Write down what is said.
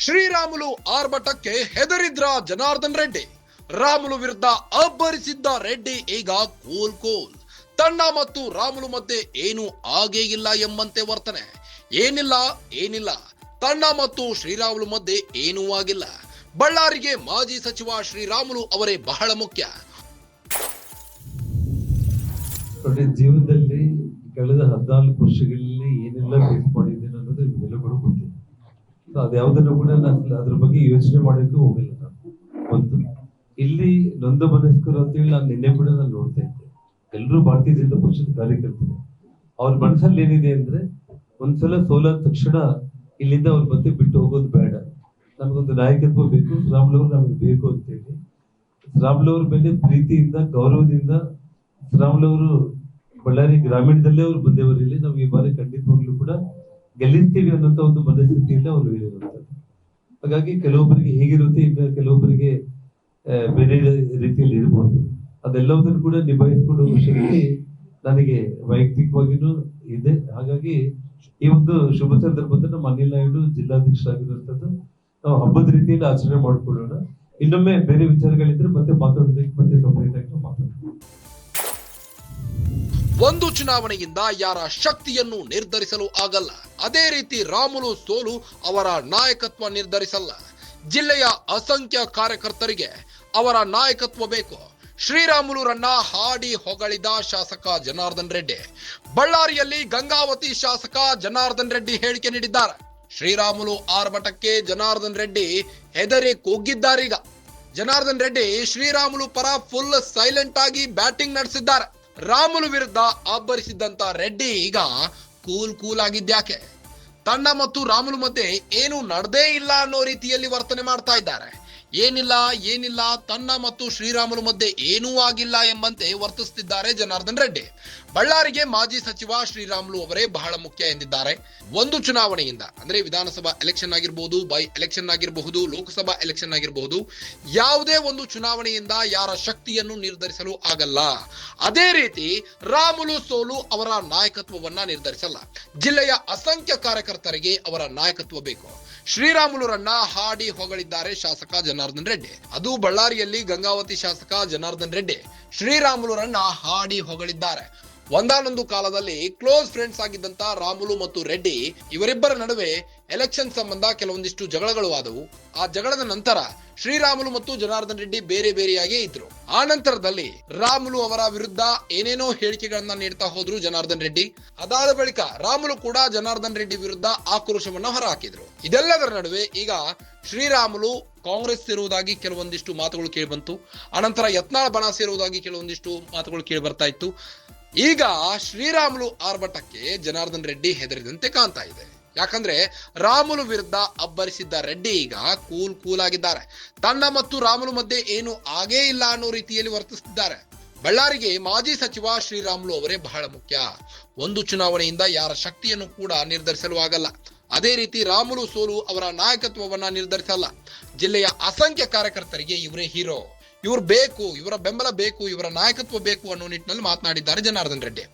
ಶ್ರೀರಾಮುಲು ಆರ್ಭಟಕ್ಕೆ ಹೆದರಿದ್ರ ಜನಾರ್ದನ್ ರೆಡ್ಡಿ. ರಾಮುಲು ವಿರುದ್ಧ ಅಬ್ಬರಿಸಿದ್ದ ರೆಡ್ಡಿ ಈಗ ಕೂಲ್. ತಂಡ ಮತ್ತು ರಾಮುಲು ಮಧ್ಯೆ ಏನು ಆಗೇ ಇಲ್ಲ ಎಂಬಂತೆ ವರ್ತನೆ. ಏನಿಲ್ಲ ತಂಡ ಮತ್ತು ಶ್ರೀರಾಮುಲು ಮಧ್ಯೆ ಏನೂ ಆಗಿಲ್ಲ. ಬಳ್ಳಾರಿಗೆ ಮಾಜಿ ಸಚಿವ ಶ್ರೀರಾಮುಲು ಅವರೇ ಬಹಳ ಮುಖ್ಯ. ಜೀವನದಲ್ಲಿ ಕಳೆದ 14 ವರ್ಷಗಳಲ್ಲಿ ಏನೆಲ್ಲ ಫೇಸ್ ಮಾಡಿದ್ದೇನೆ ಅನ್ನೋದು ನಿಮ್ಗೆಲ್ಲರೂ ಗೊತ್ತಿದೆ. ಅದ್ಯಾವುದನ್ನು ಕೂಡ ನಾನು ಅದ್ರ ಬಗ್ಗೆ ಯೋಚನೆ ಮಾಡೋಕೆ ಹೋಗಿಲ್ಲ. ಒಂದು ಇಲ್ಲಿ ನೊಂದ ಮನಸ್ಕರು ಅಂತೇಳಿ ನಾನು ನಿನ್ನೆ ಕೂಡ ನಾನು ನೋಡ್ತಾ ಇದ್ದೆ. ಎಲ್ಲರೂ ಭಾರತೀಯ ಜನತಾ ಪಕ್ಷದ ಕಾರ್ಯಕರ್ತರು. ಅವ್ರ ಮನಸ್ಸಲ್ಲಿ ಏನಿದೆ ಅಂದ್ರೆ, ಒಂದ್ಸಲ ಸೋಲಾದ ತಕ್ಷಣ ಇಲ್ಲಿಂದ ಅವ್ರ ಮತ್ತೆ ಬಿಟ್ಟು ಹೋಗೋದು ಬೇಡ, ನಮಗೊಂದು ನಾಯಕತ್ವ ಬೇಕು, ಶ್ರೀರಾಮುಲು ಅವರು ನಮಗೆ ಬೇಕು ಅಂತೇಳಿ ಶ್ರೀರಾಮುಲು ಅವ್ರ ಮೇಲೆ ಪ್ರೀತಿಯಿಂದ ಗೌರವದಿಂದ ಶ್ರೀರಾಮುಲು ಅವರು ಬಳ್ಳಾರಿ ಗ್ರಾಮೀಣದಲ್ಲೇ ಅವ್ರು ಬಂದೇವರಲ್ಲಿ ನಾವು ಈ ಬಾರಿ ಖಂಡಿತವಾಗ್ಲೂ ಕೂಡ ಗೆಲ್ಲಿಸ್ತೀವಿ ಅನ್ನೋಂತ ಒಂದು ಮನಸ್ಥಿತಿಯಿಂದ ಅವ್ರು ಹೇಳಿರುವಂತದ್ದು. ಹಾಗಾಗಿ ಕೆಲವೊಬ್ಬರಿಗೆ ಹೇಗಿರುತ್ತೆ, ಇನ್ನು ಕೆಲವೊಬ್ಬರಿಗೆ ಬೇರೆ ರೀತಿಯಲ್ಲಿ ಇರಬಹುದು. ಅದೆಲ್ಲವುದನ್ನು ಕೂಡ ನಿಭಾಯಿಸಿಕೊಂಡು ಹೋಗುವ ಶಕ್ತಿ ನನಗೆ ವೈಯಕ್ತಿಕವಾಗಿನೂ ಇದೆ. ಹಾಗಾಗಿ ಈ ಒಂದು ಶುಭ ಸಂದರ್ಭದಲ್ಲಿ ನಮ್ಮ ಅನಿಲ್ ನಾಯ್ಡು ಜಿಲ್ಲಾಧ್ಯಕ್ಷರಾಗಿರುವಂತದ್ದು ನಾವು ಹಬ್ಬದ ರೀತಿಯಲ್ಲಿ ಆಚರಣೆ ಮಾಡ್ಕೊಳ್ಳೋಣ. ಇನ್ನೊಮ್ಮೆ ಬೇರೆ ವಿಚಾರಗಳಿದ್ರೆ ಮತ್ತೆ ಮಾತಾಡೋದಕ್ಕೆ ಮತ್ತೆ ಸಪರೇಟ್ ಆಗಿ ಮಾತಾಡೋಣ. ಒಂದು ಚುನಾವಣೆಯಿಂದ ಯಾರ ಶಕ್ತಿಯನ್ನು ನಿರ್ಧರಿಸಲು ಆಗಲ್ಲ. ಅದೇ ರೀತಿ ರಾಮುಲು ಸೋಲು ಅವರ ನಾಯಕತ್ವ ನಿರ್ಧರಿಸಲ್ಲ. ಜಿಲ್ಲೆಯ ಅಸಂಖ್ಯ ಕಾರ್ಯಕರ್ತರಿಗೆ ಅವರ ನಾಯಕತ್ವ ಬೇಕು. ಶ್ರೀರಾಮುಲುರನ್ನ ಹಾಡಿ ಹೊಗಳಿದ ಶಾಸಕ ಜನಾರ್ದನ್ ರೆಡ್ಡಿ. ಬಳ್ಳಾರಿಯಲ್ಲಿ ಗಂಗಾವತಿ ಶಾಸಕ ಜನಾರ್ದನ್ ರೆಡ್ಡಿ ಹೇಳಿಕೆ ನೀಡಿದ್ದಾರೆ. ಶ್ರೀರಾಮುಲು ಆರ್ಭಟಕ್ಕೆ ಜನಾರ್ದನ್ ರೆಡ್ಡಿ ಹೆದರಿ ಕೂಗಿದ್ದಾರೀಗ. ಜನಾರ್ದನ್ ರೆಡ್ಡಿ ಶ್ರೀರಾಮುಲು ಪರ ಫುಲ್ ಸೈಲೆಂಟ್ ಆಗಿ ಬ್ಯಾಟಿಂಗ್ ನಡೆಸಿದ್ದಾರೆ. ರಾಮುಲು ವಿರುದ್ಧ ಅಬ್ಬರಿಸಿದ್ದಂತ ರೆಡ್ಡಿ ಈಗ ಕೂಲ್ ಆಗಿದ್ಯಾಕೆ? ತಂಡ ಮತ್ತು ರಾಮುಲು ಮಧ್ಯೆ ಏನು ನಡೆದೇ ಇಲ್ಲ ಅನ್ನೋ ರೀತಿಯಲ್ಲಿ ವರ್ತನೆ ಮಾಡ್ತಾ ಇದ್ದಾರೆ. ಏನಿಲ್ಲ ತಂಡ ಮತ್ತು ಶ್ರೀರಾಮುಲು ಮಧ್ಯೆ ಏನೂ ಆಗಿಲ್ಲ ಎಂಬಂತೆ ವರ್ತಿಸುತ್ತಿದ್ದಾರೆ ಜನಾರ್ದನ್ ರೆಡ್ಡಿ. ಬಳ್ಳಾರಿಗೆ ಮಾಜಿ ಸಚಿವ ಶ್ರೀರಾಮುಲು ಅವರೇ ಬಹಳ ಮುಖ್ಯ ಎಂದಿದ್ದಾರೆ. ಒಂದು ಚುನಾವಣೆಯಿಂದ ಅಂದ್ರೆ ವಿಧಾನಸಭಾ ಎಲೆಕ್ಷನ್ ಆಗಿರಬಹುದು, ಬೈ ಎಲೆಕ್ಷನ್ ಆಗಿರಬಹುದು, ಲೋಕಸಭಾ ಎಲೆಕ್ಷನ್ ಆಗಿರಬಹುದು, ಯಾವುದೇ ಒಂದು ಚುನಾವಣೆಯಿಂದ ಯಾರ ಶಕ್ತಿಯನ್ನು ನಿರ್ಧರಿಸಲು ಆಗಲ್ಲ. ಅದೇ ರೀತಿ ರಾಮುಲು ಸೋಲು ಅವರ ನಾಯಕತ್ವವನ್ನ ನಿರ್ಧರಿಸಲ್ಲ. ಜಿಲ್ಲೆಯ ಅಸಂಖ್ಯ ಕಾರ್ಯಕರ್ತರಿಗೆ ಅವರ ನಾಯಕತ್ವ ಬೇಕು. ಶ್ರೀರಾಮುಲುರನ್ನ ಹಾಡಿ ಹೊಗಳಿದ್ದಾರೆ ಶಾಸಕ ಜನಾರ್ದನ್ ರೆಡ್ಡಿ. ಅದು ಬಳ್ಳಾರಿಯಲ್ಲಿ ಗಂಗಾವತಿ ಶಾಸಕ ಜನಾರ್ದನ್ ರೆಡ್ಡಿ ಶ್ರೀರಾಮುಲುರನ್ನ ಹಾಡಿ ಹೊಗಳಿದ್ದಾರೆ. ಒಂದಾನೊಂದು ಕಾಲದಲ್ಲಿ ಕ್ಲೋಸ್ ಫ್ರೆಂಡ್ಸ್ ಆಗಿದ್ದಂತ ರಾಮುಲು ಮತ್ತು ರೆಡ್ಡಿ ಇವರಿಬ್ಬರ ನಡುವೆ ಎಲೆಕ್ಷನ್ ಸಂಬಂಧ ಕೆಲವೊಂದಿಷ್ಟು ಜಗಳಗಳು ಆದವು. ಆ ಜಗಳದ ನಂತರ ಶ್ರೀರಾಮುಲು ಮತ್ತು ಜನಾರ್ದನ್ ರೆಡ್ಡಿ ಬೇರೆಯಾಗೇ ಇದ್ರು. ಆ ನಂತರದಲ್ಲಿ ರಾಮುಲು ಅವರ ವಿರುದ್ಧ ಏನೇನೋ ಹೇಳಿಕೆಗಳನ್ನ ನೀಡ್ತಾ ಹೋದ್ರು ಜನಾರ್ದನ್ ರೆಡ್ಡಿ. ಅದಾದ ಬಳಿಕ ರಾಮುಲು ಕೂಡ ಜನಾರ್ದನ್ ರೆಡ್ಡಿ ವಿರುದ್ಧ ಆಕ್ರೋಶವನ್ನ ಹೊರಹಾಕಿದ್ರು. ಇದೆಲ್ಲದರ ನಡುವೆ ಈಗ ಶ್ರೀರಾಮುಲು ಕಾಂಗ್ರೆಸ್ ಸೇರುವುದಾಗಿ ಕೆಲವೊಂದಿಷ್ಟು ಮಾತುಗಳು ಕೇಳಿ ಬಂತು. ಅನಂತರ ಯತ್ನಾಳ್ ಬಣ ಸೇರುವುದಾಗಿ ಕೆಲವೊಂದಿಷ್ಟು ಮಾತುಗಳು ಕೇಳಿ ಬರ್ತಾ ಇತ್ತು. ಈಗ ಶ್ರೀರಾಮುಲು ಆರ್ಭಟಕ್ಕೆ ಜನಾರ್ದನ್ ರೆಡ್ಡಿ ಹೆದರಿದಂತೆ ಕಾಣ್ತಾ ಇದೆ. ಯಾಕಂದ್ರೆ ರಾಮುಲು ವಿರುದ್ಧ ಅಬ್ಬರಿಸಿದ್ದ ರೆಡ್ಡಿ ಈಗ ಕೂಲ್ ಆಗಿದ್ದಾರೆ. ತಂಡ ಮತ್ತು ರಾಮುಲು ಮಧ್ಯೆ ಏನು ಆಗೇ ಇಲ್ಲ ಅನ್ನೋ ರೀತಿಯಲ್ಲಿ ವರ್ತಿಸುತ್ತಿದ್ದಾರೆ. ಬಳ್ಳಾರಿಗೆ ಮಾಜಿ ಸಚಿವ ಶ್ರೀರಾಮುಲು ಅವರೇ ಬಹಳ ಮುಖ್ಯ. ಒಂದು ಚುನಾವಣೆಯಿಂದ ಯಾರ ಶಕ್ತಿಯನ್ನು ಕೂಡ ನಿರ್ಧರಿಸಲು ಆಗಲ್ಲ. ಅದೇ ರೀತಿ ರಾಮುಲು ಸೋಲು ಅವರ ನಾಯಕತ್ವವನ್ನ ನಿರ್ಧರಿಸಲ್ಲ. ಜಿಲ್ಲೆಯ ಅಸಂಖ್ಯ ಕಾರ್ಯಕರ್ತರಿಗೆ ಇವರೇ ಹೀರೋ. ಇವರು ಬೇಕು, ಇವರ ಬೆಂಬಲ ಬೇಕು, ಇವರ ನಾಯಕತ್ವ ಬೇಕು ಅನ್ನೋ ನಿಟ್ಟಿನಲ್ಲಿ ಮಾತನಾಡಿದ್ದಾರೆ ಜನಾರ್ದನ್ ರೆಡ್ಡಿ.